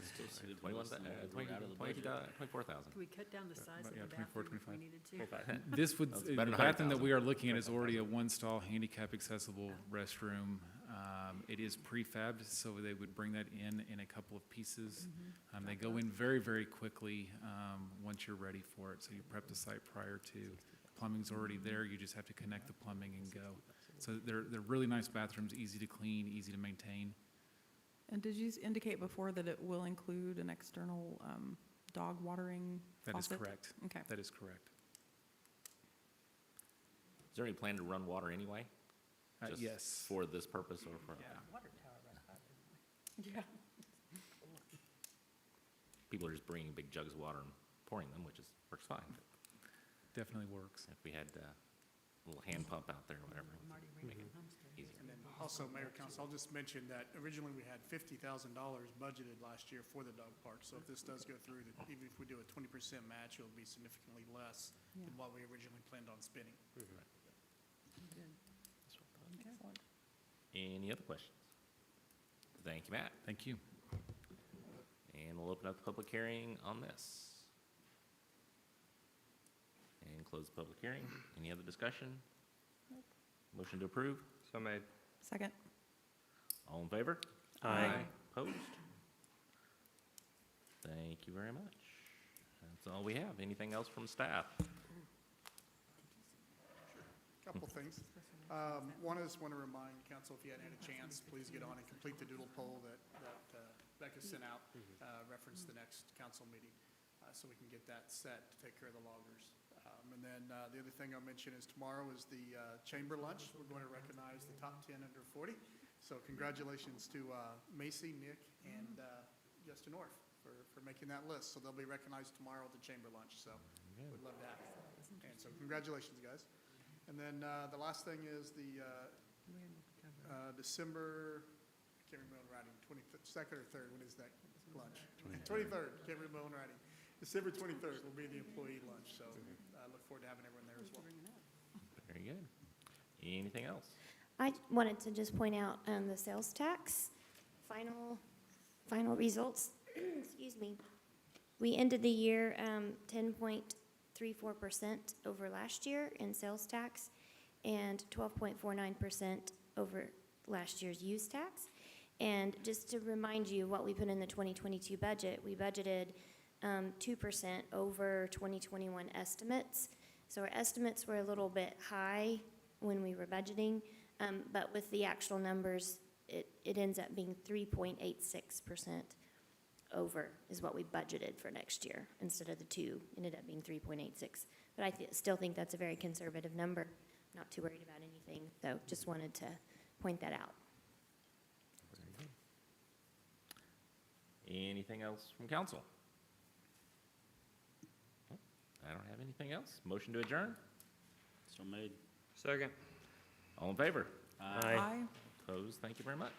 Still suited for 21, less than what we got out of the budget. 24,000. Could we cut down the size of Yeah, the 24, bathroom if we 25. needed to? 25. This would, That's the better than bathroom that 100,000. we are looking at is already a one-stall handicap accessible restroom. It is prefabbed, so they would bring that in a couple of pieces. They go in very, very quickly once you're ready for it. So you prep the site prior to. Plumbing's already there, you just have to connect the plumbing and go. So they're really nice bathrooms, easy to clean, easy to maintain. And did you indicate before that it will include an external dog watering That is faucet? correct. Okay. That is correct. Is there any plan to run water anyway? Just Yes. For this purpose or for? Yeah. Water tower right by there. Yeah. People are just bringing big jugs of water and pouring them, which works fine. Definitely works. If we had a little hand pump out there or whatever, Marty make Ray it from Homestead. easier. And then also, Mayor, Council, I'll just mention that originally we had $50,000 budgeted last year for the dog park. So if this does go through, even if we do a 20% match, it'll be significantly less Yeah. than what we originally planned on spending. Excellent. Any other questions? Thank you, Matt. Thank you. And we'll open up the public hearing on this. And close the public hearing. Any other discussion? Motion to approve? So made. Second. All in favor? Aye. Opposed? Thank you very much. That's all we have. Anything else from staff? Couple things. One is, want to remind council, if you hadn't had a chance, please get on and complete the doodle poll that Becca sent out, reference the next council meeting, so we can get that set to take care of the loggers. And then the other thing I'll mention is tomorrow is the chamber lunch. We're going to recognize the top 10 under 40. So congratulations to Macy, Nick, and Justin Orff for making that list. So they'll be recognized tomorrow at the chamber lunch. So we'd love that. And so congratulations, guys. And then the last thing is the December, I can't remember in writing, 22nd or 3rd, when is that lunch? 23rd, can't remember in writing. December 23rd will be the employee lunch, so I look forward to having everyone there as well. Very good. Anything else? I wanted to just point out the sales tax, final results, excuse me. We ended the year 10.34% over last year in sales tax and 12.49% over last year's use tax. And just to remind you what we put in the 2022 budget, we budgeted 2% over 2021 estimates. So our estimates were a little bit high when we were budgeting, but with the actual numbers, it ends up being 3.86% over is what we budgeted for next year. Instead of the 2, ended up being 3.86. But I still think that's a very conservative number. Not too worried about anything, though. Just wanted to point that out. Very good. Anything else from council? I don't have anything else. Motion to adjourn? So made. Second. All in favor? Aye. Aye. Opposed? Thank you very much.